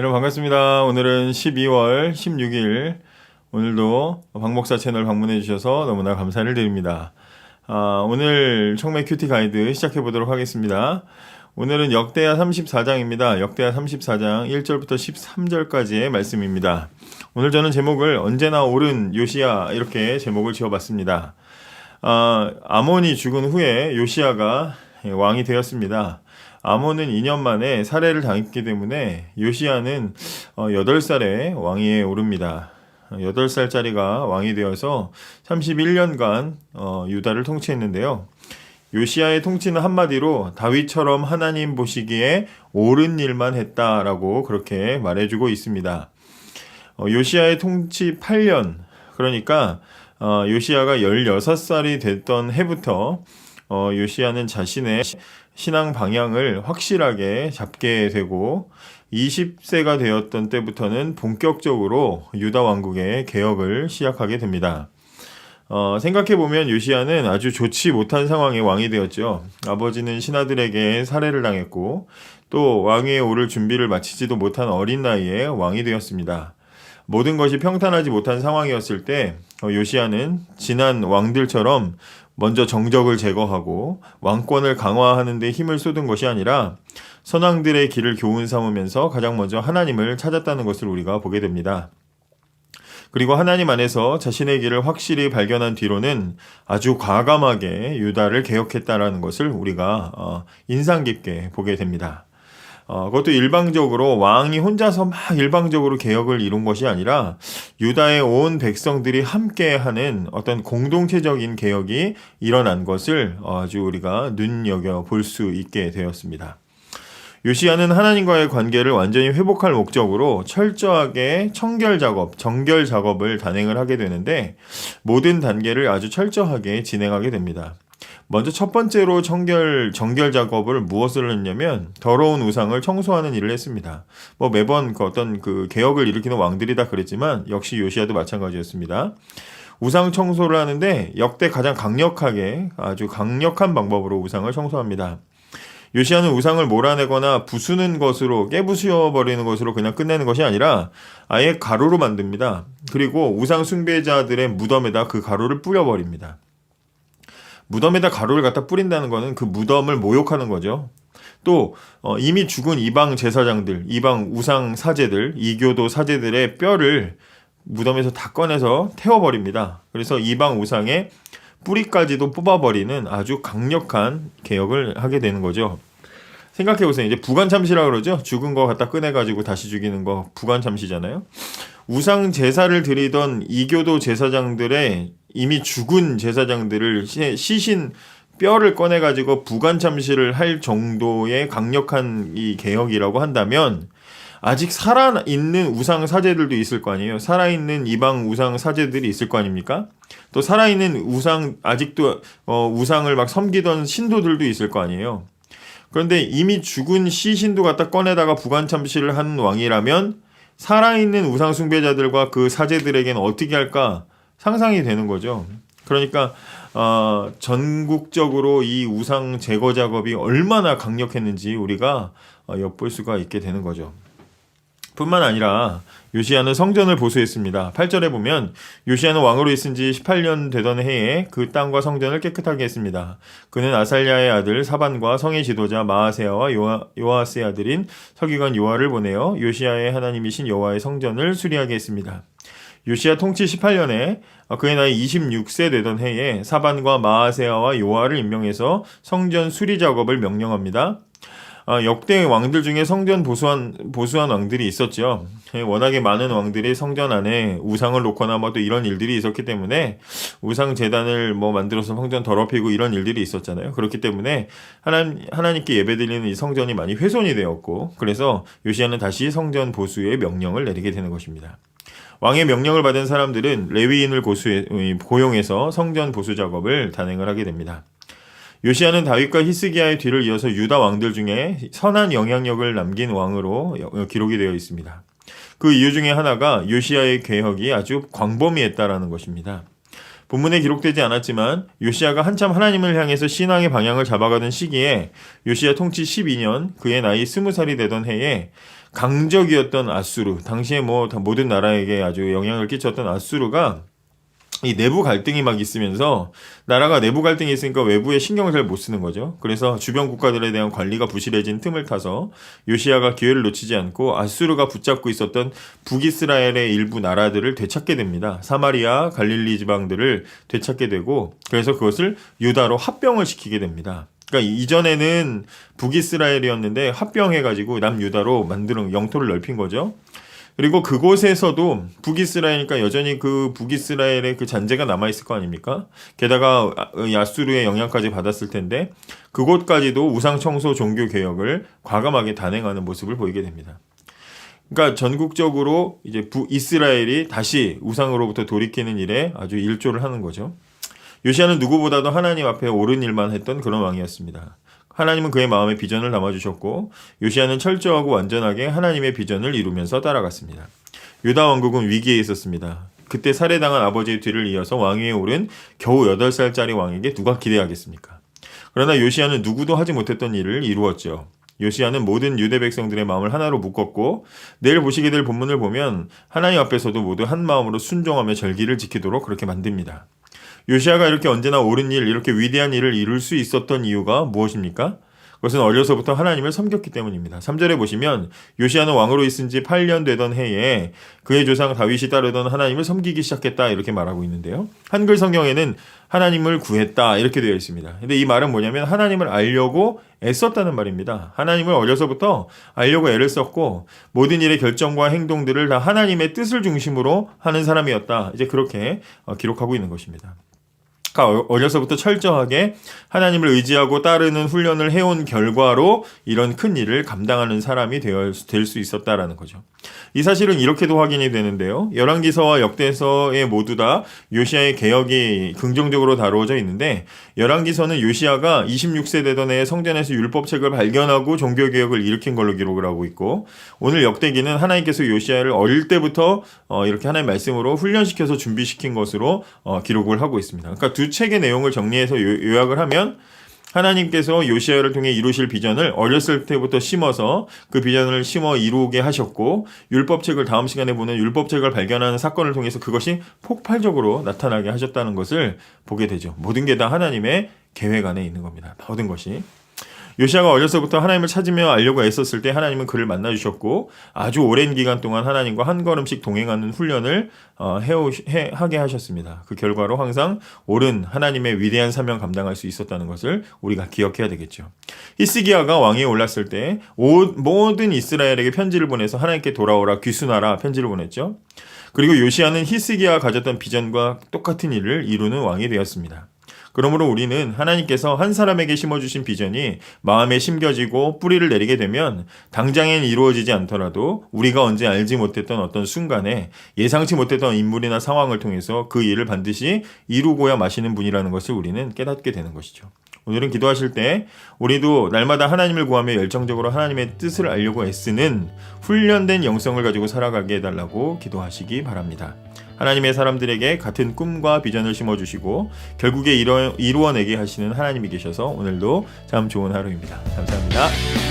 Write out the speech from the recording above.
여러분 반갑습니다. 오늘은 12월 16일, 오늘도 박 목사 채널 방문해 주셔서 너무나 감사를 드립니다. 오늘 청매 큐티 가이드 시작해 보도록 하겠습니다. 오늘은 역대하 34장입니다. 역대하 34장 1절부터 13절까지의 말씀입니다. 오늘 저는 제목을 언제나 옳은 요시야 이렇게 제목을 지어봤습니다. 아몬이 죽은 후에 요시야가 왕이 되었습니다. 아몬은 2년 만에 살해를 당했기 때문에 요시야는 8살에 왕위에 오릅니다. 8살짜리가 왕이 되어서 31년간 유다를 통치했는데요. 요시야의 통치는 한마디로 다윗처럼 하나님 보시기에 옳은 일만 했다라고 그렇게 말해주고 있습니다. 요시야의 통치 8년, 그러니까 요시야가 16살이 됐던 해부터 요시야는 자신의 신앙 방향을 확실하게 잡게 되고 20세가 되었던 때부터는 본격적으로 유다 왕국의 개혁을 시작하게 됩니다. 생각해보면 요시야는 아주 좋지 못한 상황의 왕이 되었죠. 아버지는 신하들에게 살해를 당했고 또 왕위에 오를 준비를 마치지도 못한 어린 나이에 왕이 되었습니다. 모든 것이 평탄하지 못한 상황이었을 때 요시야는 지난 왕들처럼 먼저 정적을 제거하고 왕권을 강화하는 데 힘을 쏟은 것이 아니라 선왕들의 길을 교훈 삼으면서 가장 먼저 하나님을 찾았다는 것을 우리가 보게 됩니다. 그리고 하나님 안에서 자신의 길을 확실히 발견한 뒤로는 아주 과감하게 유다를 개혁했다라는 것을 우리가 인상 깊게 보게 됩니다. 그것도 일방적으로 왕이 혼자서 막 일방적으로 개혁을 이룬 것이 아니라 유다의 온 백성들이 함께하는 어떤 공동체적인 개혁이 일어난 것을 아주 우리가 눈여겨볼 수 있게 되었습니다. 요시야는 하나님과의 관계를 완전히 회복할 목적으로 철저하게 정결 작업을 단행을 하게 되는데 모든 단계를 아주 철저하게 진행하게 됩니다. 먼저 첫 번째로 정결 작업을 무엇을 했냐면 더러운 우상을 청소하는 일을 했습니다. 매번 어떤 개혁을 일으키는 왕들이 다 그랬지만 역시 요시야도 마찬가지였습니다. 우상 청소를 하는데 역대 가장 아주 강력한 방법으로 우상을 청소합니다. 요시야는 우상을 몰아내거나 부수는 것으로 깨부수어버리는 것으로 그냥 끝내는 것이 아니라 아예 가루로 만듭니다. 그리고 우상 숭배자들의 무덤에다 그 가루를 뿌려버립니다. 무덤에다 가루를 갖다 뿌린다는 것은 그 무덤을 모욕하는 거죠. 또 이미 죽은 이방 제사장들, 이방 우상 사제들, 이교도 사제들의 뼈를 무덤에서 다 꺼내서 태워버립니다. 그래서 이방 우상의 뿌리까지도 뽑아버리는 아주 강력한 개혁을 하게 되는 거죠. 생각해보세요. 이제 부관참시라고 그러죠. 죽은 거 갖다 꺼내가지고 다시 죽이는 거 부관참시잖아요. 우상 제사를 드리던 이교도 제사장들의 이미 죽은 제사장들을 시신 뼈를 꺼내가지고 부관참시를 할 정도의 강력한 이 개혁이라고 한다면 아직 살아있는 우상 사제들도 있을 거 아니에요. 살아있는 이방 우상 사제들이 있을 거 아닙니까? 또 살아있는 아직도 우상을 막 섬기던 신도들도 있을 거 아니에요. 그런데 이미 죽은 시신도 갖다 꺼내다가 부관참시를 하는 왕이라면 살아있는 우상 숭배자들과 그 사제들에게는 어떻게 할까 상상이 되는 거죠. 그러니까 전국적으로 이 우상 제거 작업이 얼마나 강력했는지 우리가 엿볼 수가 있게 되는 거죠. 뿐만 아니라 요시야는 성전을 보수했습니다. 8절에 보면 요시야는 왕으로 있은 지 18년 되던 해에 그 땅과 성전을 깨끗하게 했습니다. 그는 아살랴의 아들 사반과 성의 지도자 마아세야와 요아스의 아들인 서기관 요아를 보내어 요시야의 하나님이신 여호와의 성전을 수리하게 했습니다. 요시야 통치 18년에 그의 나이 26세 되던 해에 사반과 마아세야와 요아를 임명해서 성전 수리 작업을 명령합니다. 역대 왕들 중에 성전 보수한 왕들이 있었죠. 워낙에 많은 왕들이 성전 안에 우상을 놓거나 또 이런 일들이 있었기 때문에 우상 제단을 만들어서 성전 더럽히고 이런 일들이 있었잖아요. 그렇기 때문에 하나님께 예배드리는 이 성전이 많이 훼손이 되었고, 그래서 요시야는 다시 성전 보수의 명령을 내리게 되는 것입니다. 왕의 명령을 받은 사람들은 레위인을 고용해서 성전 보수 작업을 단행을 하게 됩니다. 요시야는 다윗과 히스기야의 뒤를 이어서 유다 왕들 중에 선한 영향력을 남긴 왕으로 기록이 되어 있습니다. 그 이유 중에 하나가 요시야의 개혁이 아주 광범위했다라는 것입니다. 본문에 기록되지 않았지만 요시야가 한참 하나님을 향해서 신앙의 방향을 잡아가던 시기에 요시야 통치 12년, 그의 나이 20살이 되던 해에 강적이었던 아수르, 당시에 뭐 모든 나라에게 아주 영향을 끼쳤던 아수르가 이 내부 갈등이 막 있으면서 나라가 내부 갈등이 있으니까 외부에 신경을 잘 못 쓰는 거죠. 그래서 주변 국가들에 대한 관리가 부실해진 틈을 타서 요시야가 기회를 놓치지 않고 아수르가 붙잡고 있었던 북이스라엘의 일부 나라들을 되찾게 됩니다. 사마리아, 갈릴리 지방들을 되찾게 되고 그래서 그것을 유다로 합병을 시키게 됩니다. 그러니까 이전에는 북이스라엘이었는데 합병해가지고 남유다로 만드는 영토를 넓힌 거죠. 그리고 그곳에서도 북이스라엘이니까 여전히 그 북이스라엘의 그 잔재가 남아있을 거 아닙니까? 게다가 야수르의 영향까지 받았을 텐데 그곳까지도 우상청소 종교개혁을 과감하게 단행하는 모습을 보이게 됩니다. 그러니까 전국적으로 이제 북이스라엘이 다시 우상으로부터 돌이키는 일에 아주 일조를 하는 거죠. 요시야는 누구보다도 하나님 앞에 옳은 일만 했던 그런 왕이었습니다. 하나님은 그의 마음에 비전을 담아주셨고 요시야는 철저하고 완전하게 하나님의 비전을 이루면서 따라갔습니다. 유다 왕국은 위기에 있었습니다. 그때 살해당한 아버지의 뒤를 이어서 왕위에 오른 겨우 8살짜리 왕에게 누가 기대하겠습니까? 그러나 요시야는 누구도 하지 못했던 일을 이루었죠. 요시야는 모든 유대 백성들의 마음을 하나로 묶었고 내일 보시게 될 본문을 보면 하나님 앞에서도 모두 한 마음으로 순종하며 절기를 지키도록 그렇게 만듭니다. 요시야가 이렇게 언제나 옳은 일, 이렇게 위대한 일을 이룰 수 있었던 이유가 무엇입니까? 그것은 어려서부터 하나님을 섬겼기 때문입니다. 3절에 보시면 요시야는 왕으로 있은 지 8년 되던 해에 그의 조상 다윗이 따르던 하나님을 섬기기 시작했다 이렇게 말하고 있는데요. 한글 성경에는 하나님을 구했다 이렇게 되어 있습니다. 근데 이 말은 뭐냐면 하나님을 알려고 애썼다는 말입니다. 하나님을 어려서부터 알려고 애를 썼고 모든 일의 결정과 행동들을 다 하나님의 뜻을 중심으로 하는 사람이었다. 이제 그렇게 기록하고 있는 것입니다. 어려서부터 철저하게 하나님을 의지하고 따르는 훈련을 해온 결과로 이런 큰 일을 감당하는 사람이 될 수 있었다라는 거죠. 이 사실은 이렇게도 확인이 되는데요. 열왕기서와 역대서에 모두 다 요시야의 개혁이 긍정적으로 다루어져 있는데 열왕기서는 요시야가 26세 되던 해에 성전에서 율법책을 발견하고 종교개혁을 일으킨 걸로 기록을 하고 있고 오늘 역대기는 하나님께서 요시야를 어릴 때부터 이렇게 하나님의 말씀으로 훈련시켜서 준비시킨 것으로 기록을 하고 있습니다. 그러니까 두 책의 내용을 정리해서 요약을 하면 하나님께서 요시야를 통해 이루실 비전을 어렸을 때부터 심어서 그 비전을 심어 이루게 하셨고 율법책을 다음 시간에 보는 율법책을 발견하는 사건을 통해서 그것이 폭발적으로 나타나게 하셨다는 것을 보게 되죠. 모든 게 다 하나님의 계획 안에 있는 겁니다. 모든 것이. 요시야가 어려서부터 하나님을 찾으며 알려고 애썼을 때 하나님은 그를 만나주셨고 아주 오랜 기간 동안 하나님과 한 걸음씩 동행하는 훈련을 하게 하셨습니다. 그 결과로 항상 옳은 하나님의 위대한 사명 감당할 수 있었다는 것을 우리가 기억해야 되겠죠. 히스기야가 왕위에 올랐을 때 모든 이스라엘에게 편지를 보내서 하나님께 돌아오라 귀순하라 편지를 보냈죠. 그리고 요시야는 히스기야가 가졌던 비전과 똑같은 일을 이루는 왕이 되었습니다. 그러므로 우리는 하나님께서 한 사람에게 심어주신 비전이 마음에 심겨지고 뿌리를 내리게 되면 당장엔 이루어지지 않더라도 우리가 언제 알지 못했던 어떤 순간에 예상치 못했던 인물이나 상황을 통해서 그 일을 반드시 이루고야 마시는 분이라는 것을 우리는 깨닫게 되는 것이죠. 오늘은 기도하실 때 우리도 날마다 하나님을 구하며 열정적으로 하나님의 뜻을 알려고 애쓰는 훈련된 영성을 가지고 살아가게 해달라고 기도하시기 바랍니다. 하나님의 사람들에게 같은 꿈과 비전을 심어주시고 결국에 이루어내게 하시는 하나님이 계셔서 오늘도 참 좋은 하루입니다. 감사합니다.